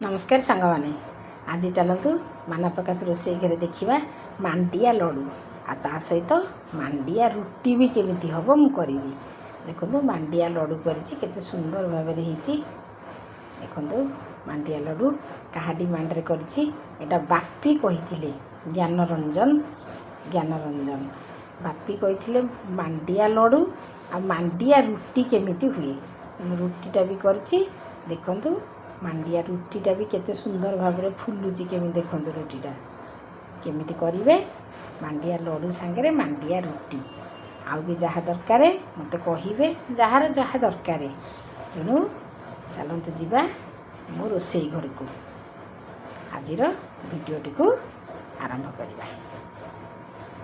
नमस्कार सांग मैंने आज चलतु माना प्रकाश रोषे घरे देखा मांडिया लड्डू आ सहित मांडिया रुटी भी केमी हम मुझे देखो मांडिया लड्डू करते सुंदर भाव देखो मांडिया लड्डू क्या डिमांड रे करटा बापी कही ज्ञानरंजन बापी कही मांडिया लड्डू आ मांडिया रुटी केमी हुए रुटीटा भी कर देखु मांडिया रुटीटा भी केते सुंदर भाव में फुलुची केमी देखो रुटीटा केमी करेंगे मांडिया लड्डू सांगे मांडिया रुटी आउ भी जहाँ दरकार मत कहे जार जहाँ दरकार तेणु चलते जीवा मो रोसे घर को आज भिडटी को आरंभ करवा।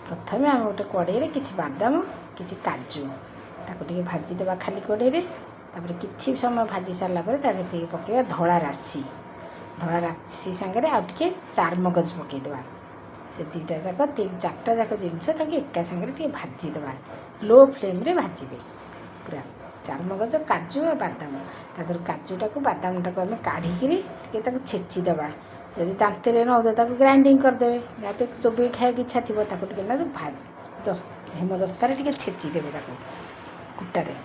प्रथम आम गोटे कड़े कि बादाम कि काजू ताको भाजीदेवा खाली कड़े तापर किछि समय भाजी सारा पर पकड़ा धला राशि सांगे आउे चारमगज पकईदेवा से दुईटा जाक तीन चार्टा जाक जिनस एका सांगे भाजीदेवा लो फ्लेम रे भाजबे पूरा चारमगज काजू और बादाम तादर काजूटा को बादामटा को आम काढ़ी छेचीदेवा जदि दांतरे न ग्राइंडिंग करदे जहाँ चोबे खाया इच्छा थी हेमदस्तार छेचीदेवे कुटारे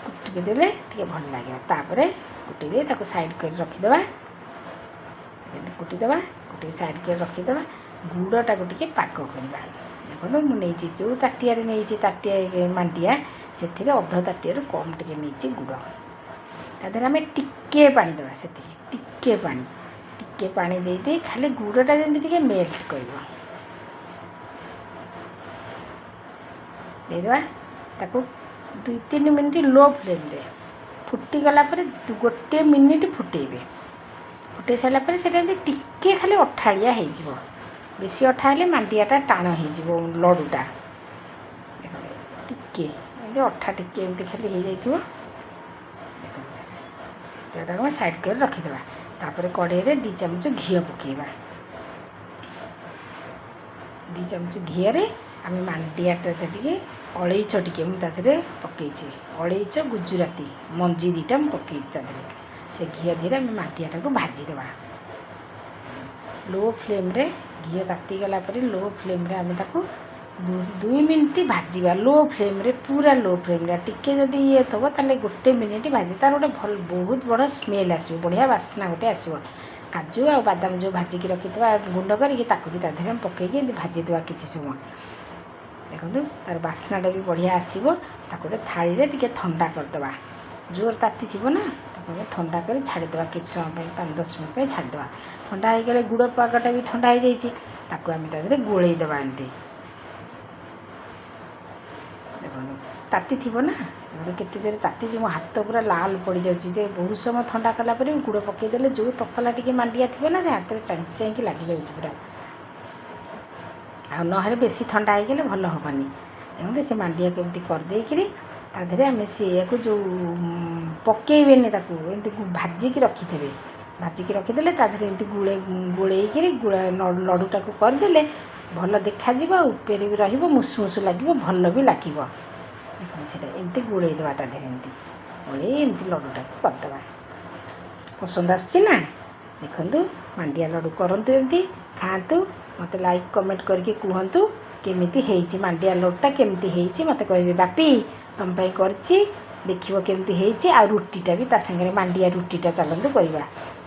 कुटिके देले टे भल लगे तापर कुटी दे साइड कर रखीदे कुटीदे कुटी साइड कर रखीदे गुड़टा को टे पाक करवा। देखो मुझे जो ताटिया नहीं ताटिया मांडिया से अध ताटिया कम टे नहीं गुड़ तादेह आम टिके पानी देवा से टिके पानी दे खाली गुड़टा जमी मेल्ट कर देदेवा 2-3 मिनिट लो फ्लेम रे फुटीगला गोटे मिनिट फुटेबे फुटे सारापर से टिके खाली अठाड़िया हो बेसी अठा हेले मांडियाटा टाण हो लड्डूटा टिके अठा टिके एमती खाली हो जाइए देखो साइड कर रखीदे तापर कड़े 2 चामच घी पकेबा 2 चामच घी आम मांडियाटा टे अलैच टे मुझे पकई अलैच गुजराती मंजी 2टा पकई से घी धीरे आम मांडियाटा को भाजीदेवा लो फ्लेम रे घी तातीगला लो फ्लेम रे आम 2 मिनिट भाजवा लो फ्लेम रे पूरा लो फ्लेम रे टिके जदि ये थो ताले गोटे मिनिट भाजी तार गोटे भल बहुत बड़ा स्मेल आसो बढ़िया बास्ना गोटे आसो काजू आ बादाम जो भाजिकी रखीदा गुंड करके भी तादेह पकईकि भाजीदेवा किसी समय देखो तार बास्नाटा भी बढ़िया आसो गोटे थाली रे टिके ठंडा करदे जोर ताती थी ना ताको ठंडा कर छाड़ीदे किसी समय 5-10 मिनट छाड़ीदे ठंडा हो गले गुड़ पागटा भी ठंडा हो जाए आम तादेह गोलईदेवा एमती देखो ताती थी ना केते जोर ताती मो हाथ पूरा लाल पड़ जाए बहुत समय ठंडा कलापर गुड़ पकईदे जो ततला टी मांडिया थी ना से हाथ में चाँची लग जाए पूरा आ ना बेसी ठंडा हो गले भल हेनी देखते से मांडिया केमती करदेकि तादेह आम सी जो पकईबेनि एमती भाजिकी रखिथे भाजिकी रखीदे तादेह एमती गोलैकि लड्डूटा को करदे भल देखा उपेर भी रुसमुस लगे भल भी लगे देखो से एमती गोलैदेवा तादेह एमती गोलै एमती लड्डूटा को करदे पसंद आसना देखु मांडिया लड्डू करतु एमती खातु मत लाइक कमेंट करके कहतु केमिति हेइची मांडिया लड्डूटा केमिति हेइची मत कहबे बापी तुम पाई करची देखिबो केमिति हेइची आ रुटीटा भी ता संगे मांडिया रुटीटा चलंतु करबा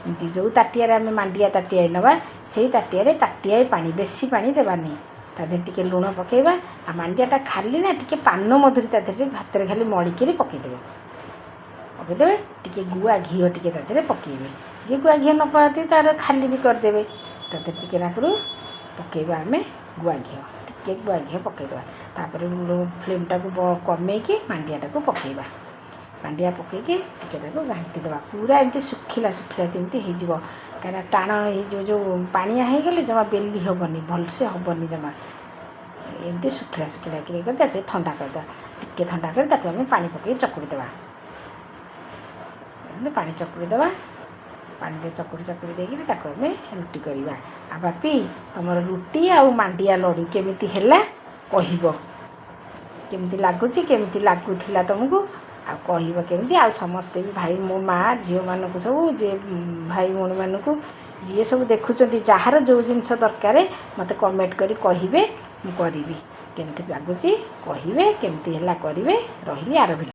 एमती जो ताटिया आम मांडिया ताटिया नवा से ताटिया ताटिया पानी बेसी पानी देबानी तादेह टिके लुण पकेबा आ मांडियाटा खाली ना टिके पान मधुरी तादेह हाथ रे खाली मड़िकी पकईदेवे टिके गुआ घी टिके तादेह पकेबे जे गुआ घी न पाती तार खाली भी करदेवे तादेह टिके नाकरू पकेबा आम गुआ घी टिके गुआ घी पकईदेवा तापर फ्लेमटा को कमेकी मांडियाटा को पकेबा मांडिया पकईकी टिके घाटीदेवा पूरा एमती सुखिला सुखिला जमी हो कहीं टाण हो जो पानिया हो गले जमा बेली हेनी भलसे हेनी जमा एमती सुखिला सुखिला कर ठंडा करदे टिके ठंडा कर आम पानी पकई चकुड़ीदेवा पानी चकुड़ीदेवा पानी चकुड़ी देकर आम रुटी करवा आ बापी तुम रुटी आ मांडिया लड्डू केमिति हैला कहब केमिति लगुच केमिति लगुला तुमको ଆଉ କହିବ କେମିତି। ଆଉ ସମସ୍ତେ ବି ଭାଇ ମୋ ମାଆ ଝିଅମାନଙ୍କୁ ସବୁ ଯିଏ ଭାଇ ଭଉଣୀମାନଙ୍କୁ ଯିଏ ସବୁ ଦେଖୁଛନ୍ତି ଯାହାର ଯେଉଁ ଜିନିଷ ଦରକାର ମୋତେ କମେଣ୍ଟ କରି କହିବେ, ମୁଁ କରିବି। କେମିତି ଲାଗୁଛି କହିବେ, କେମିତି ହେଲା କରିବେ। ରହିଲି ଆର ଭିଡ଼ିଓ।